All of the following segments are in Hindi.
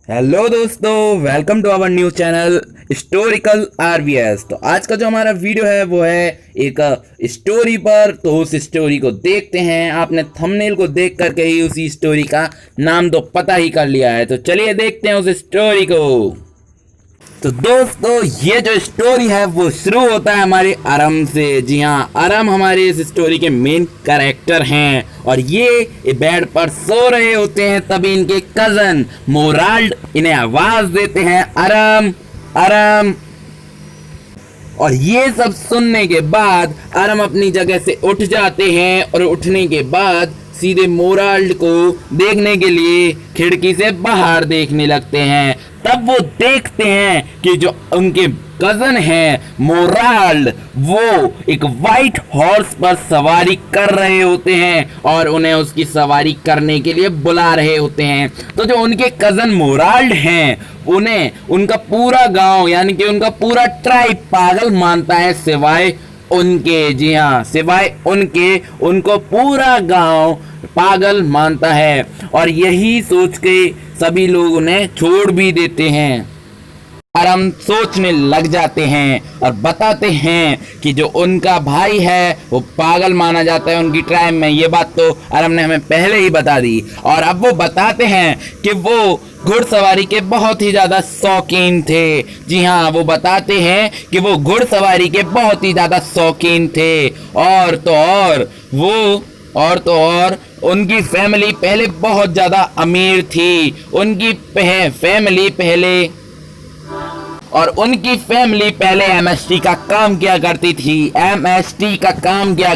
हेलो दोस्तों, welcome to our new channel historical RVS. तो आज का जो हमारा वीडियो है वो है एक स्टोरी पर। तो उस स्टोरी को देखते हैं। आपने थंबनेल को देख करके ही उसी स्टोरी का नाम तो पता ही कर लिया है, तो चलिए देखते हैं उस स्टोरी को। तो दोस्तों, ये जो स्टोरी है वो शुरू होता है हमारे आरम से। जी हाँ, आरम हमारे इस स्टोरी के मेन कैरेक्टर हैं और ये बेड पर सो रहे होते हैं। तभी इनके कजन मोराल्ड इन्हें आवाज देते हैं, आरम आरम। और ये सब सुनने के बाद आरम अपनी जगह से उठ जाते हैं और उठने के बाद सीधे मोराल्ड को देखने के लिए खिड़की से बाहर देखने लगते हैं। तब वो देखते हैं कि जो उनके कजन हैं मोराल्ड, वो एक वाइट हॉर्स पर सवारी कर रहे होते हैं और उन्हें उसकी सवारी करने के लिए बुला रहे होते हैं। तो जो उनके कजन मोराल्ड हैं, उन्हें उनका पूरा गांव यानी कि उनका पूरा ट्राइब पागल मानता है, सिवाय उनके। जी हाँ, सिवाय उनके उनको पूरा गांव पागल मानता है और यही सोच के सभी लोग उन्हें छोड़ भी देते हैं। आरम सोचने लग जाते हैं और बताते हैं कि जो उनका भाई है वो पागल माना जाता है उनकी ट्राइब में। ये बात तो आरम ने हमें पहले ही बता दी। और अब वो बताते हैं कि वो घुड़सवारी के बहुत ही ज्यादा शौकीन थे। जी हाँ, वो बताते हैं कि वो घुड़सवारी के बहुत ही ज्यादा शौकीन थे। और तो और उनकी फैमिली पहले बहुत ज्यादा अमीर थी। उनकी फैमिली पहले एमएसटी का काम किया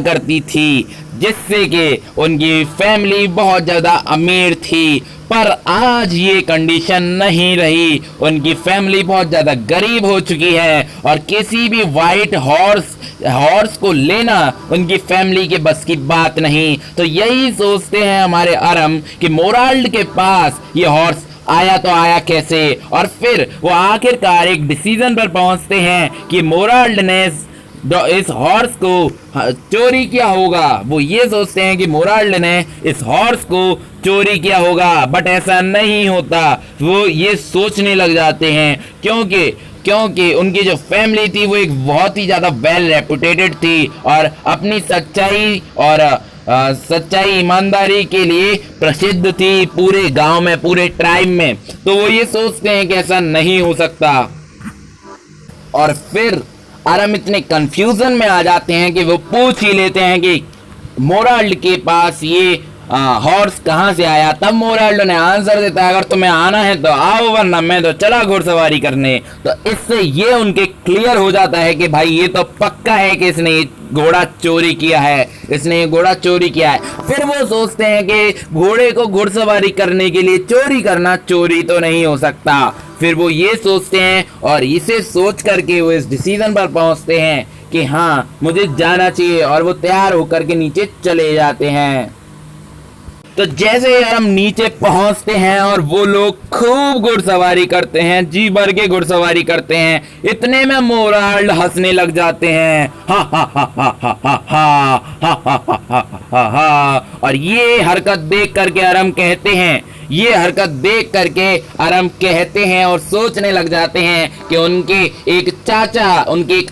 करती थी, जिससे कि उनकी फैमिली बहुत ज़्यादा अमीर थी। पर आज ये कंडीशन नहीं रही। उनकी फैमिली बहुत ज़्यादा गरीब हो चुकी है और किसी भी वाइट हॉर्स को लेना उनकी फैमिली के बस की बात नहीं। तो यही सोचते हैं हमारे आरम कि मोराल्ड के पास ये हॉर्स आया तो आया कैसे। और फिर वो आखिरकार एक डिसीजन पर पहुंचते हैं कि मोराल्ड ने इस हॉर्स को चोरी किया होगा। वो ये सोचते हैं कि मोराल्ड ने इस हॉर्स को चोरी किया होगा, बट ऐसा नहीं होता। वो ये सोचने लग जाते हैं क्योंकि उनकी जो फैमिली थी वो एक बहुत ही ज़्यादा वेल रेपुटेटेड थी और अपनी सच्चाई ईमानदारी के लिए प्रसिद्ध थी पूरे गांव में, पूरे ट्राइब में। तो वो ये सोचते हैं कि ऐसा नहीं हो सकता। और फिर आरम इतने कंफ्यूजन में आ जाते हैं कि वो पूछ ही लेते हैं कि मोराल्ड के पास ये हॉर्स कहाँ से आया। तब मोराल्ड ने आंसर देता है, अगर तुम्हें आना है तो आओ, वरना मैं तो चला घुड़सवारी करने। तो इससे ये उनके क्लियर हो जाता है कि भाई ये तो पक्का है कि इसने घोड़ा चोरी किया है। फिर वो सोचते हैं कि घोड़े को घुड़सवारी करने के लिए चोरी करना चोरी तो नहीं हो सकता। फिर वो ये सोचते हैं और इसे सोच करके वो इस डिसीजन पर पहुंचते हैं कि हाँ, मुझे जाना चाहिए। और वो तैयार होकर के नीचे चले जाते हैं। तो जैसे ही हम नीचे पहुंचते हैं और वो लोग खूब घुड़सवारी करते हैं, जी भर के घुड़सवारी करते हैं। इतने में मोराल्ड हंसने लग जाते हैं, हा हा हा हा हा हा हा हा हा हा हा हा। और ये हरकत देख करके आरम कहते हैं और सोचने लग जाते हैं कि उनके एक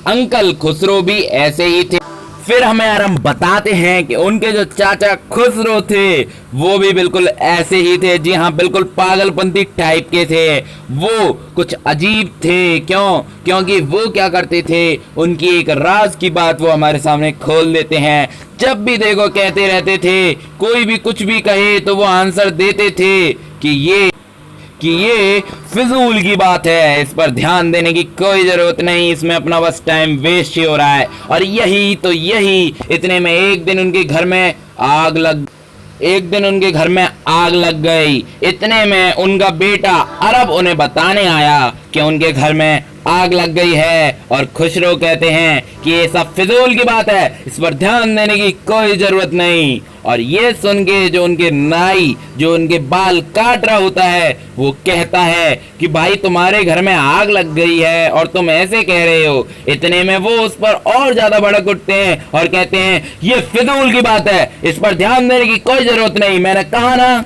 अंकल खुसरो भी ऐसे ही थे। फिर हमें आरम बताते हैं कि उनके जो चाचा खुसरो थे वो भी बिल्कुल ऐसे ही थे। जी हाँ, बिल्कुल पागलपंती टाइप के थे। वो कुछ अजीब थे। क्योंकि वो क्या करते थे, उनकी एक राज की बात वो हमारे सामने खोल देते हैं। जब भी देखो कहते रहते थे, कोई भी कुछ भी कहे तो वो आंसर देते थे कि ये फिजूल की बात है, इस पर ध्यान देने की कोई जरूरत नहीं, इसमें अपना बस टाइम वेस्ट ही हो रहा है। और यही इतने में एक दिन उनके घर में आग लग गई। इतने में उनका बेटा अरब उन्हें बताने आया कि उनके घर में आग लग गई है। और खुसरो कहते हैं कि ये सब फिजूल की बात है, इस पर ध्यान देने की कोई जरूरत नहीं। और ये सुन के जो उनके नाई जो उनके बाल काट रहा होता है, वो कहता है कि भाई तुम्हारे घर में आग लग गई है और तुम ऐसे कह रहे हो। इतने में वो उस पर और ज्यादा भड़क उठते हैं और कहते हैं ये फिजूल की बात है, इस पर ध्यान देने की कोई जरूरत नहीं, मैंने कहा ना।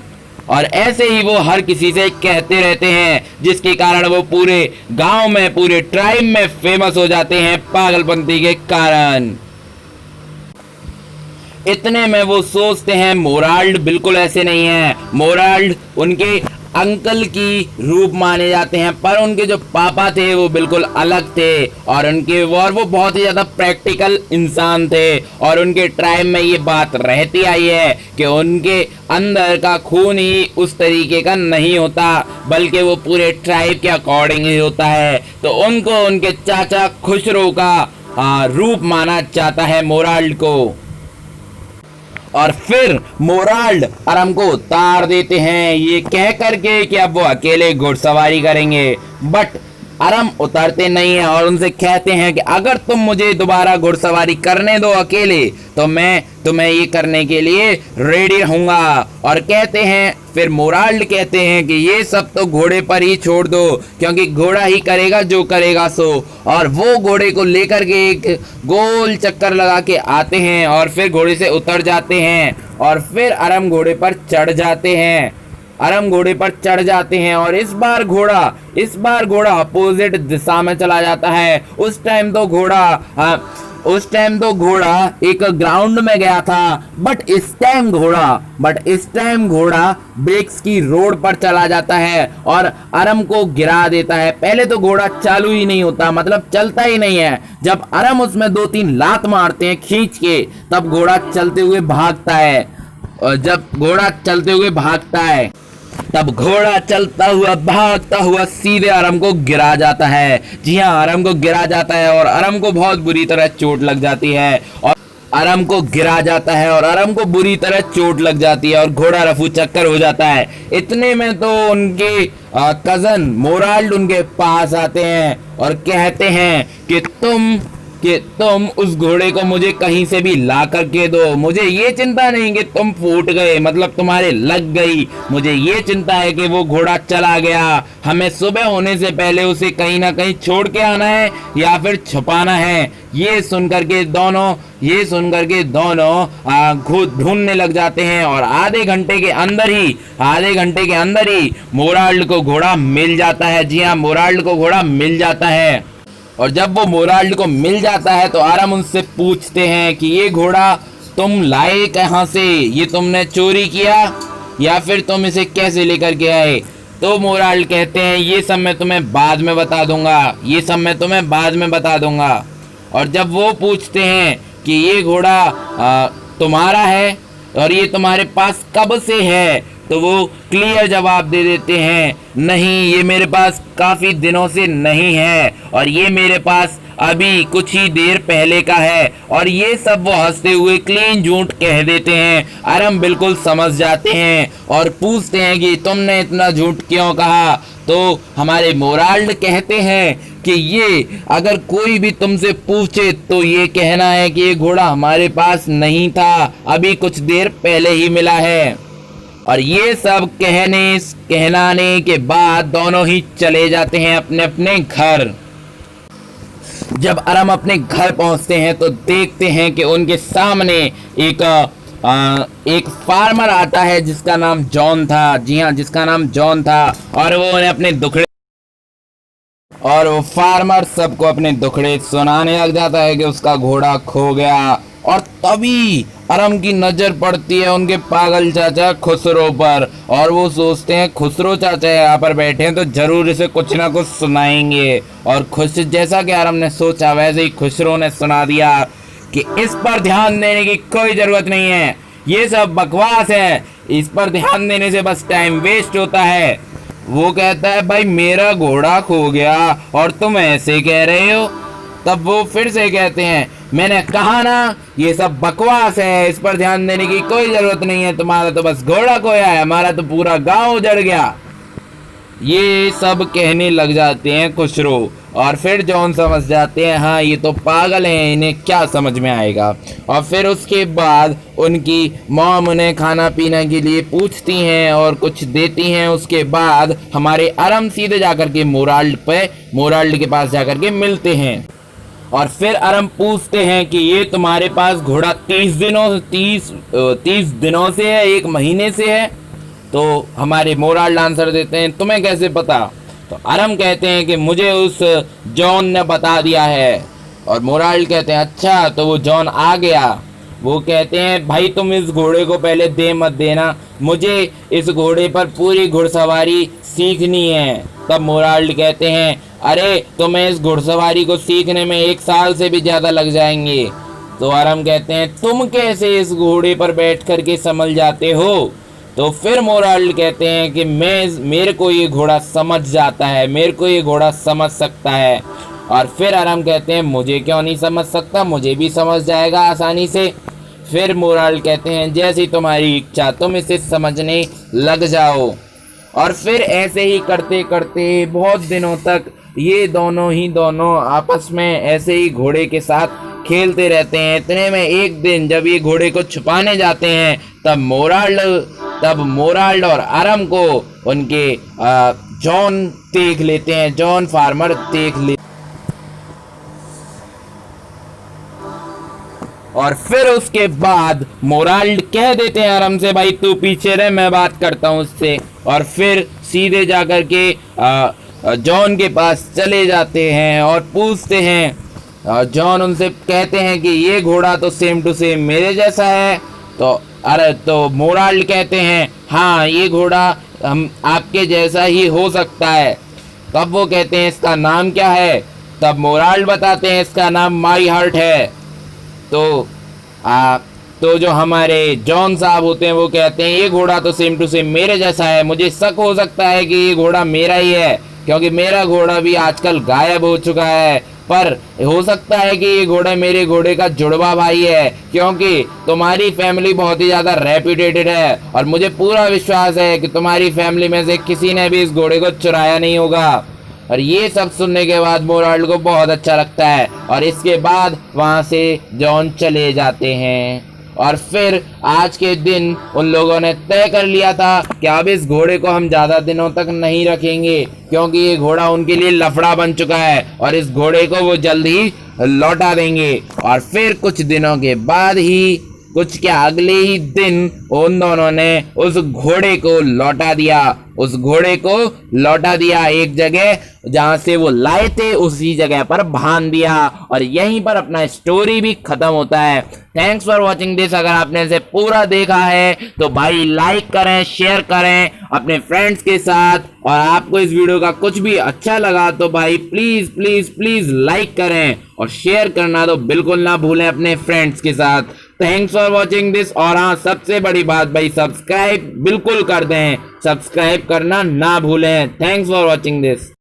और ऐसे ही वो हर किसी से कहते रहते हैं, जिसके कारण वो पूरे गांव में, पूरे ट्राइब में फेमस हो जाते हैं पागलपंती के कारण। इतने में वो सोचते हैं मोराल्ड बिल्कुल ऐसे नहीं है। मोराल्ड उनके अंकल की रूप माने जाते हैं, पर उनके जो पापा थे वो बिल्कुल अलग थे और वो बहुत ही ज्यादा प्रैक्टिकल इंसान थे। और उनके ट्राइब में ये बात रहती आई है कि उनके अंदर का खून ही उस तरीके का नहीं होता, बल्कि वो पूरे ट्राइब के अकॉर्डिंग ही होता है। तो उनको उनके चाचा खुसरो का रूप माना जाता है मोराल्ड को। और फिर मोराल्ड अरम को उतार देते हैं ये कह करके कि अब वो अकेले घुड़सवारी करेंगे, बट अरम उतरते नहीं है और उनसे कहते हैं कि अगर तुम मुझे दोबारा घुड़सवारी करने दो अकेले, तो मैं तुम्हें ये करने के लिए रेडी रहूंगा। और कहते हैं, फिर मोराल्ड कहते हैं कि ये सब तो घोड़े पर ही छोड़ दो, क्योंकि घोड़ा ही करेगा जो करेगा सो। और वो घोड़े को लेकर के एक गोल चक्कर लगा के आते हैं और फिर घोड़े से उतर जाते हैं और फिर अरम घोड़े पर चढ़ जाते हैं। अरम घोड़े पर चढ़ जाते हैं और इस बार घोड़ा अपोजिट दिशा में चला जाता है। उस टाइम तो घोड़ा एक ग्राउंड में गया था, बट इस टाइम घोड़ा ब्रिक्स की रोड पर चला जाता है और अरम को गिरा देता है। पहले तो घोड़ा चालू ही नहीं होता, मतलब चलता ही नहीं है। जब अरम उसमें 2-3 लात मारते हैं खींच के, तब घोड़ा चलते हुए भागता है। और जब घोड़ा चलते हुए भागता है, तब घोड़ा चलता हुआ भागता हुआ सीधे अरम को गिरा जाता है। जी हाँ, अरम को गिरा जाता है और अरम को बहुत बुरी तरह चोट लग जाती है और अरम को चोट लग जाती है और घोड़ा रफू चक्कर हो जाता है। इतने में तो उनके कजन मोराल्ड उनके पास आते हैं और कहते हैं कि तुम उस घोड़े को मुझे कहीं से भी ला करके दो। मुझे ये चिंता नहीं कि तुम फूट गए, मतलब तुम्हारे लग गई। मुझे ये चिंता है कि वो घोड़ा चला गया। हमें सुबह होने से पहले उसे कहीं ना कहीं छोड़ के आना है या फिर छुपाना है। ये सुनकर के दोनों ढूंढने लग जाते हैं और आधे घंटे के अंदर ही मोराल्ड को घोड़ा मिल जाता है। जी हाँ, मोराल्ड को घोड़ा मिल जाता है। और जब वो मोराल्ड को मिल जाता है तो अरम उनसे पूछते हैं कि ये घोड़ा तुम लाए कहाँ से, ये तुमने चोरी किया या फिर तुम इसे कैसे लेकर के आए? तो मोराल्ड कहते हैं, ये सब मैं तुम्हें बाद में बता दूंगा। और जब वो पूछते हैं कि ये घोड़ा तुम्हारा है और ये तुम्हारे पास कब से है, तो वो क्लियर जवाब दे देते हैं, नहीं, ये मेरे पास काफ़ी दिनों से नहीं है और ये मेरे पास अभी कुछ ही देर पहले का है। और ये सब वो हंसते हुए क्लीन झूठ कह देते हैं। अरम बिल्कुल समझ जाते हैं और पूछते हैं कि तुमने इतना झूठ क्यों कहा? तो हमारे मोराल्ड कहते हैं कि ये अगर कोई भी तुमसे पूछे तो ये कहना है कि ये घोड़ा हमारे पास नहीं था, अभी कुछ देर पहले ही मिला है। और ये सब कहनाने के बाद दोनों ही चले जाते हैं अपने अपने घर। जब अरम अपने घर पहुंचते हैं तो देखते हैं कि उनके सामने एक फार्मर आता है जिसका नाम जॉन था। जी हाँ, जिसका नाम जॉन था। और वो उन्हें अपने दुखड़े और वो फार्मर सबको अपने दुखड़े सुनाने लग जाता है कि उसका घोड़ा खो गया। और तभी अरम की नजर पड़ती है उनके पागल चाचा खुसरो पर और वो सोचते हैं खुसरो चाचा यहाँ पर बैठे हैं तो जरूर इसे कुछ ना कुछ सुनाएंगे। और जैसा कि अरम ने सोचा वैसे ही खुसरो ने सुना दिया कि इस पर ध्यान देने की कोई जरूरत नहीं है, ये सब बकवास है, इस पर ध्यान देने से बस टाइम वेस्ट होता है। वो कहता है, भाई मेरा घोड़ा खो गया और तुम ऐसे कह रहे हो? तब वो फिर से कहते हैं, मैंने कहा ना ये सब बकवास है, इस पर ध्यान देने की कोई जरूरत नहीं है, तुम्हारा तो बस घोड़ा खोया है, हमारा तो पूरा गांव उजड़ गया। ये सब कहने लग जाते हैं खुसरो। और फिर जॉन समझ जाते हैं, हाँ ये तो पागल हैं, इन्हें क्या समझ में आएगा। और फिर उसके बाद उनकी मॉम उन्हें खाना पीने के लिए पूछती हैं और कुछ देती हैं। उसके बाद हमारे अरम सीधे जाकर के मोराल्ड के पास जाकर के मिलते हैं। और फिर अरम पूछते हैं कि ये तुम्हारे पास घोड़ा 30 दिनों से है, 1 महीने से है? तो हमारे मोराल आंसर देते हैं तुम्हें कैसे पता। तो आरम कहते हैं कि मुझे उस जॉन ने बता दिया है। और मोराल कहते हैं अच्छा, तो वो जॉन आ गया। वो कहते हैं भाई तुम इस घोड़े को पहले दे मत देना, मुझे इस घोड़े पर पूरी घुड़सवारी सीखनी है। तब मोराल कहते हैं अरे तुम्हें इस घुड़सवारी को सीखने में 1 साल से भी ज़्यादा लग जाएंगे। तो आरम कहते हैं तुम कैसे इस घोड़े पर बैठ कर के संभल जाते हो। तो फिर मोराल कहते हैं कि मेरे को ये घोड़ा समझ जाता है, मेरे को ये घोड़ा समझ सकता है। और फिर आरम कहते हैं मुझे क्यों नहीं समझ सकता, मुझे भी समझ जाएगा आसानी से। फिर मोराल कहते हैं जैसी तुम्हारी इच्छा, तुम इसे समझने लग जाओ। और फिर ऐसे ही करते करते बहुत दिनों तक ये दोनों आपस में ऐसे ही घोड़े के साथ खेलते रहते हैं। इतने में एक दिन जब ये घोड़े को छुपाने जाते हैं तब मोराल्ड और आरम को उनके जॉन देख लेते हैं, जॉन फार्मर देख ले। और फिर उसके बाद मोराल्ड कह देते हैं आरम से भाई तू पीछे रह, मैं बात करता हूँ उससे। और फिर सीधे जाकर के जॉन के पास चले जाते हैं और पूछते हैं। जॉन उनसे कहते हैं कि ये घोड़ा तो सेम टू सेम मेरे जैसा है। तो मोराल्ड कहते हैं हाँ ये घोड़ा हम आपके जैसा ही हो सकता है। तब वो कहते हैं इसका नाम क्या है। तब मोराल्ड बताते हैं इसका नाम माई हार्ट है। तो जो हमारे जॉन साहब होते हैं वो कहते हैं ये घोड़ा तो सेम टू सेम मेरे जैसा है, मुझे शक हो सकता है कि ये घोड़ा मेरा ही है क्योंकि मेरा घोड़ा भी आजकल गायब हो चुका है। पर हो सकता है कि ये घोड़ा मेरे घोड़े का जुड़वा भाई है क्योंकि तुम्हारी फैमिली बहुत ही ज़्यादा रेप्यूटेटेड है और मुझे पूरा विश्वास है कि तुम्हारी फैमिली में से किसी ने भी इस घोड़े को चुराया नहीं होगा। और ये सब सुनने के बाद मोराल्ड को बहुत अच्छा लगता है और इसके बाद वहाँ से जॉन चले जाते हैं। और फिर आज के दिन उन लोगों ने तय कर लिया था कि अब इस घोड़े को हम ज़्यादा दिनों तक नहीं रखेंगे क्योंकि ये घोड़ा उनके लिए लफड़ा बन चुका है और इस घोड़े को वो जल्द ही लौटा देंगे। और फिर कुछ दिनों के बाद ही अगले ही दिन उन दोनों ने उस घोड़े को लौटा दिया एक जगह जहां से वो लाए थे, उसी जगह पर बांध दिया। और यहीं पर अपना स्टोरी भी खत्म होता है। Thanks for watching this. अगर आपने इसे पूरा देखा है तो भाई लाइक करें, शेयर करें अपने फ्रेंड्स के साथ। और आपको इस वीडियो का कुछ भी अच्छा लगा तो भाई प्लीज प्लीज प्लीज लाइक करें और शेयर करना तो बिल्कुल ना भूलें अपने फ्रेंड्स के साथ। Thanks for watching this. और हाँ, सबसे बड़ी बात भाई सब्सक्राइब बिल्कुल कर दें, सब्सक्राइब करना ना भूलें। Thanks for watching this.